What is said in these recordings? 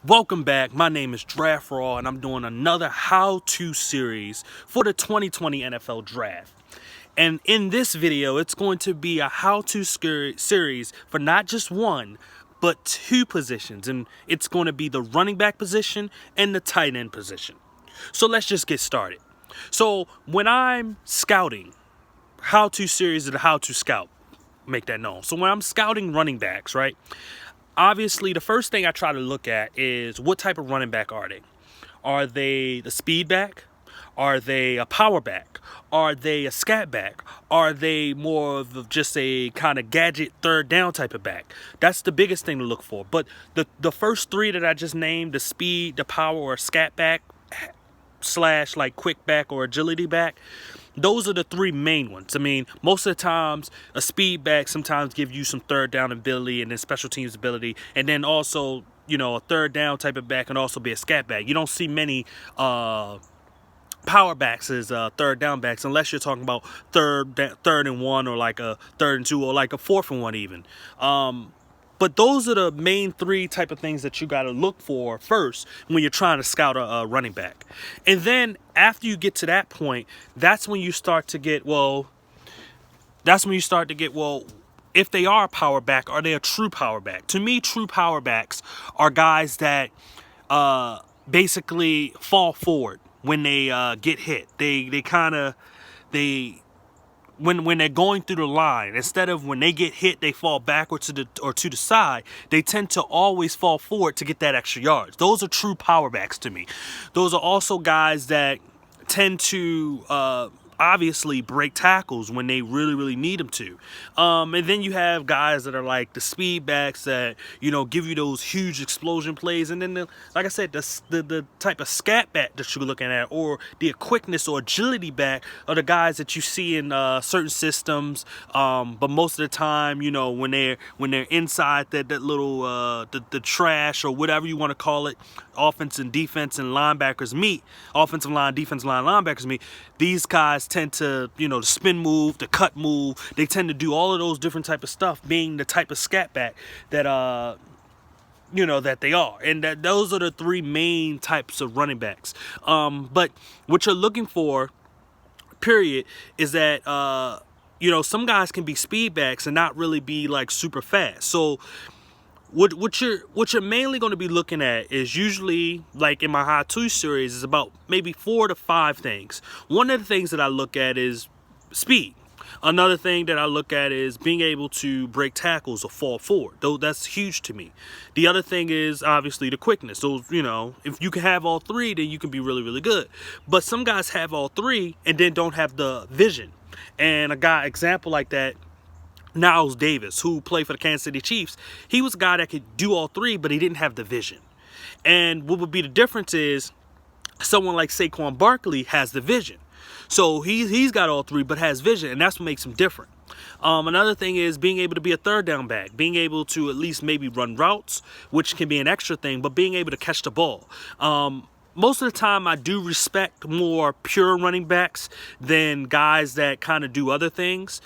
Welcome back. My name is Draftraw, and I'm doing another how-to series for the 2020 NFL Draft. And in this video, it's going to be a how-to series for not just one, but two positions. And it's going to be the running back position and the tight end position. So let's just get started. So when I'm scouting, how-to series is the how-to scout. Make that known. So when I'm scouting running backs, right? Obviously, the first thing I try to look at is what type of running back are they? Are they the speed back? Are they a power back? Are they a scat back? Are they more of just a kind of gadget third down type of back? That's the biggest thing to look for. But the first three that I just named, the speed, the power, or scat back, / like quick back or agility back, those are the three main ones. I mean, most of the times a speed back sometimes give you some third down ability and then special teams ability, and then also, you know, a third down type of back can also be a scat back. You don't see many power backs as third down backs unless you're talking about third and one, or like a third and two, or like a fourth and one even. But those are the main three type of things that you got to look for first when you're trying to scout a running back. And then after you get to that point, that's when you start to get, if they are a power back, are they a true power back? To me, true power backs are guys that basically fall forward when they get hit. When they're going through the line, instead of when they get hit, they fall backwards to the side, they tend to always fall forward to get that extra yards. Those are true power backs to me. Those are also guys that tend to obviously break tackles when they really need them to. And then you have guys that are like the speed backs that, you know, give you those huge explosion plays. And then, like I said, the type of scat back that you're looking at, or the quickness or agility back, are the guys that you see in certain systems. But most of the time, you know, when they're inside that little the trash, or whatever you want to call it, offense and defense and linebackers meet, offensive line, defensive line, linebackers meet, these guys tend to, you know, the spin move, the cut move, they tend to do all of those different type of stuff, being the type of scat back that you know, that they are. And that those are the three main types of running backs. But what you're looking for, period, is that you know, some guys can be speed backs and not really be like super fast. So what you're mainly going to be looking at is usually, like in my how-to series, is about maybe 4 to 5 things. One of the things that I look at is speed. Another thing that I look at is being able to break tackles or fall forward. Though that's huge to me. The other thing is obviously the quickness. Those, you know, if you can have all three, then you can be really good. But some guys have all three and then don't have the vision. And a guy example like that, Niles Davis, who played for the Kansas City Chiefs, he was a guy that could do all three, but he didn't have the vision. And what would be the difference is someone like Saquon Barkley has the vision. So he's got all three, but has vision, and that's what makes him different. Another thing is being able to be a third down back, being able to at least maybe run routes, which can be an extra thing, but being able to catch the ball. Most of the time, I do respect more pure running backs than guys that kind of do other things.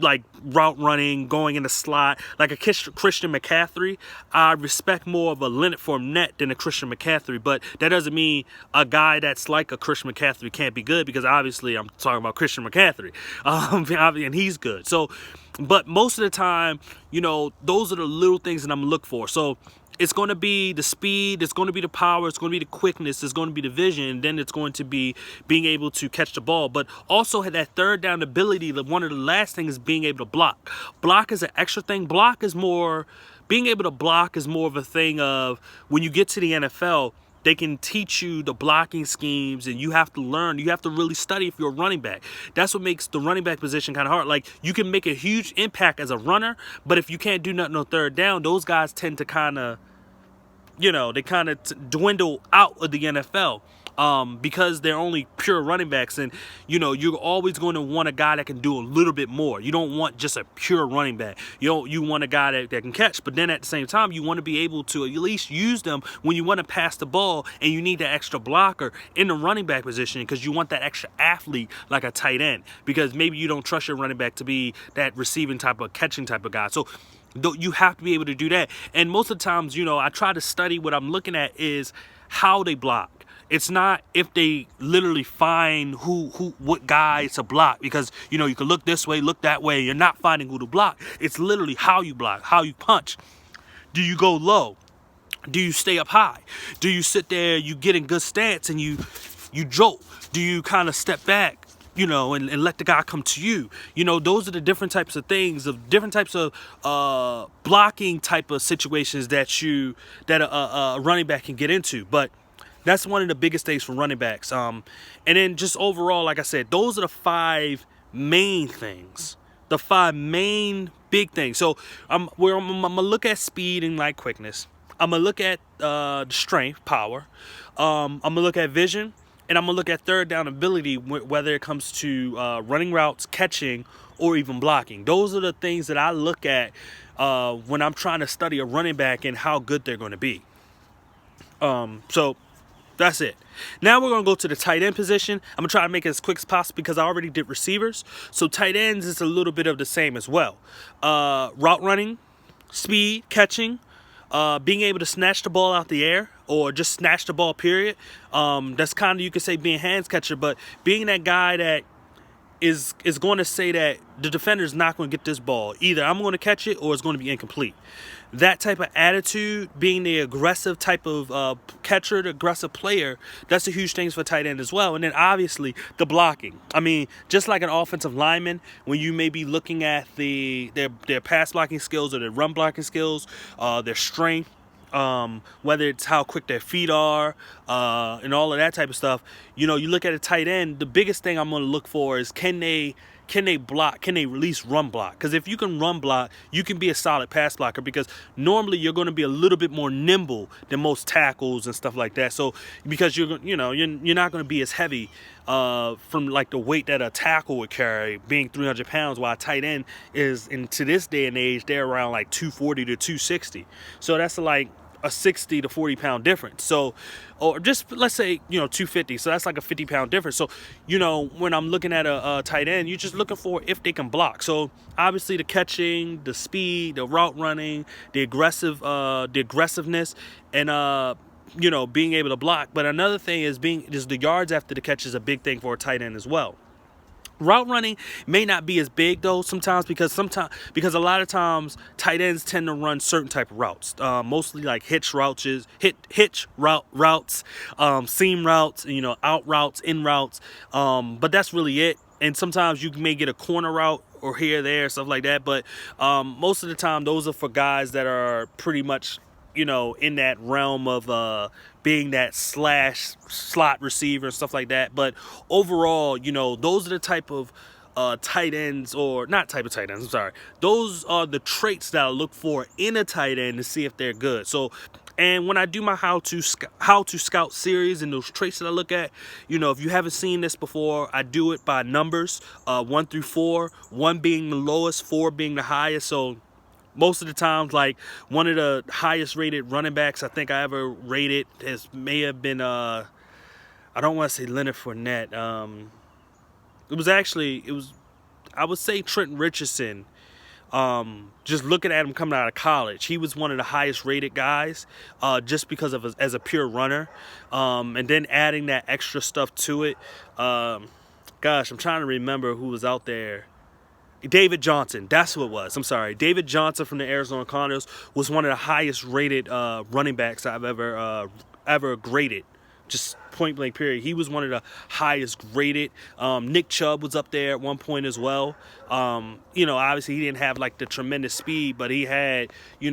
Like route running, going in the slot, like a Christian McCaffrey. I respect more of a Leonard Fournette than a Christian McCaffrey, but that doesn't mean a guy that's like a Christian McCaffrey can't be good, because obviously I'm talking about Christian McCaffrey, and he's good. So, but most of the time, you know, those are the little things that I'm looking for. So it's going to be the speed, it's going to be the power, it's going to be the quickness, it's going to be the vision, and then it's going to be being able to catch the ball. But also have that third down ability. One of the last things is being able to block. Block is an extra thing. Being able to block is more of a thing of when you get to the NFL, they can teach you the blocking schemes, and you have to learn. You have to really study if you're a running back. That's what makes the running back position kind of hard. Like, you can make a huge impact as a runner, but if you can't do nothing on third down, those guys tend to kind of, you know, they kind of dwindle out of the NFL because they're only pure running backs. And, you know, you're always going to want a guy that can do a little bit more. You don't want just a pure running back. You want a guy that can catch. But then at the same time, you want to be able to at least use them when you want to pass the ball and you need that extra blocker in the running back position, because you want that extra athlete like a tight end, because maybe you don't trust your running back to be that receiving type of catching type of guy. So You have to be able to do that. And most of the times, I try to study what I'm looking at is how they block. It's not if they literally find what guys to block, because you can look this way, look that way, you're not finding who to block. It's literally how you block, how you punch. Do you go low? Do you stay up high? Do you sit there, you get in good stance and you jolt? Do you kind of step back, and let the guy come to you? Those are the different types of things, of different types of blocking type of situations that a running back can get into. But that's one of the biggest things for running backs. And then just overall, like I said, those are the 5 main things. The 5 main big things. So I'm gonna look at speed and like quickness. I'm gonna look at strength, power. I'm gonna look at vision, and I'm gonna look at third down ability, whether it comes to running routes, catching, or even blocking. Those are the things that I look at when I'm trying to study a running back and how good they're going to be. So that's it. Now we're going to go to the tight end position. I'm going to try to make it as quick as possible because I already did receivers. So tight ends is a little bit of the same as well. Route running, speed, catching, being able to snatch the ball out the air or just snatch the ball, period. That's kind of, you could say, being hands catcher, but being that guy that is going to say that the defender is not going to get this ball. Either I'm going to catch it or it's going to be incomplete. That type of attitude, being the aggressive type of catcher, the aggressive player, that's a huge thing for tight end as well. And then obviously the blocking. I mean, just like an offensive lineman, when you may be looking at their pass blocking skills or their run blocking skills, their strength, whether it's how quick their feet are, and all of that type of stuff. You look at a tight end, the biggest thing I'm going to look for is can they block, can they release run block? Because if you can run block, you can be a solid pass blocker, because normally you're going to be a little bit more nimble than most tackles and stuff like that. So because you're not going to be as heavy from like the weight that a tackle would carry, being 300 pounds, while a tight end is, to this day and age, they're around like 240 to 260. So that's like a 60 to 40 pound difference. So, or just let's say 250, so that's like a 50 pound difference. So when I'm looking at a tight end, you're just looking for if they can block. So obviously the catching, the speed, the route running, the aggressiveness, and being able to block. But another thing is the yards after the catch is a big thing for a tight end as well. Route running may not be as big though sometimes, because a lot of times tight ends tend to run certain type of routes, mostly like hitch routes, seam routes, out routes, in routes, but that's really it. And sometimes you may get a corner route or here, there, stuff like that. But most of the time, those are for guys that are pretty much in that realm of being that slash slot receiver and stuff like that. But overall, those are the type of tight ends, or not type of tight ends, I'm sorry. Those are the traits that I look for in a tight end to see if they're good. So, and when I do my how to scout series and those traits that I look at, if you haven't seen this before, I do it by numbers, 1 through 4, 1 being the lowest, 4 being the highest. So most of the times, like one of the highest rated running backs I think I ever rated may have been I don't want to say Leonard Fournette. I would say Trenton Richardson. Just looking at him coming out of college, he was one of the highest rated guys, just because of as a pure runner, and then adding that extra stuff to it. Gosh, I'm trying to remember who was out there. David Johnson, that's who it was. I'm sorry. David Johnson from the Arizona Cardinals was one of the highest rated running backs I've ever graded. Just point blank period. He was one of the highest graded. Nick Chubb was up there at one point as well. Obviously he didn't have like the tremendous speed, but he had, he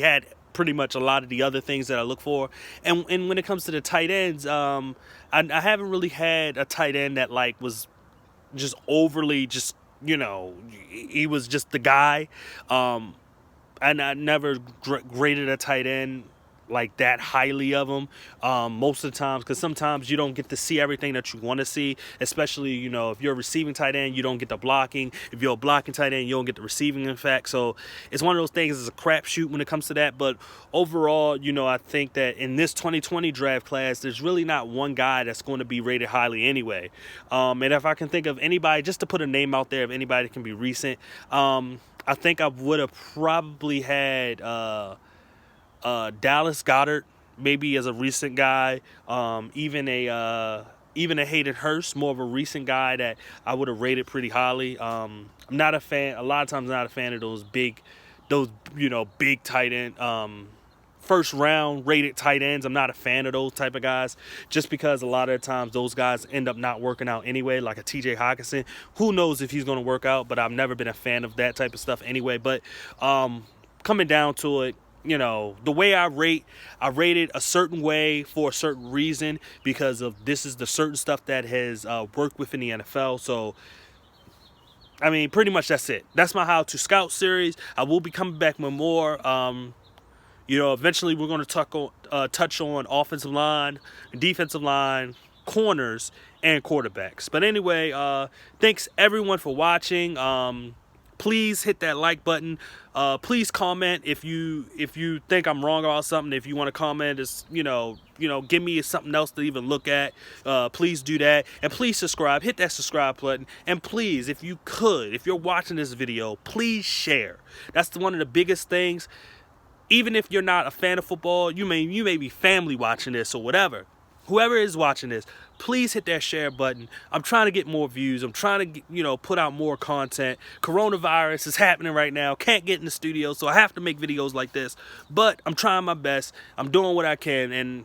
had pretty much a lot of the other things that I look for. And when it comes to the tight ends, I haven't really had a tight end that like was just overly just, he was just the guy. And I never graded a tight end like that highly of them most of the times, because sometimes you don't get to see everything that you want to see, especially, you know, if you're a receiving tight end, you don't get the blocking. If you're a blocking tight end, you don't get the receiving, in fact. So it's one of those things, it's a crapshoot when it comes to that. But overall, you know, I think that in this 2020 draft class, there's really not one guy that's going to be rated highly anyway. And if I can think of anybody, just to put a name out there, of anybody that can be recent, I think I would have probably had Dallas Goedert, maybe as a recent guy, even a Hayden Hurst, more of a recent guy that I would have rated pretty highly. I'm not a fan. A lot of times, not a fan of those big tight end, first round rated tight ends. I'm not a fan of those type of guys, just because a lot of the times those guys end up not working out anyway, like a TJ Hockenson. Who knows if he's going to work out, but I've never been a fan of that type of stuff anyway. But coming down to it, you know, the way I rated a certain way for a certain reason, because of this is the certain stuff that has worked within the NFL. So, I mean, pretty much that's it. That's my How to Scout series. I will be coming back with more. You know, eventually we're going to touch on offensive line, defensive line, corners, and quarterbacks. But anyway, thanks everyone for watching. Please hit that like button. Please comment if you think I'm wrong about something. If you want to comment, give me something else to even look at. Please do that, and please subscribe. Hit that subscribe button, and please, if you're watching this video, please share. That's one of the biggest things. Even if you're not a fan of football, you may be family watching this or whatever. Whoever is watching this, please hit that share button. I'm trying to get more views. I'm trying to put out more content. Coronavirus is happening right now. Can't get in the studio, so I have to make videos like this. But I'm trying my best. I'm doing what I can, and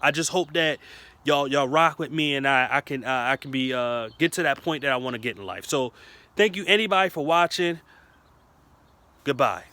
I just hope that y'all rock with me, and I can get to that point that I want to get in life. So thank you anybody for watching. Goodbye.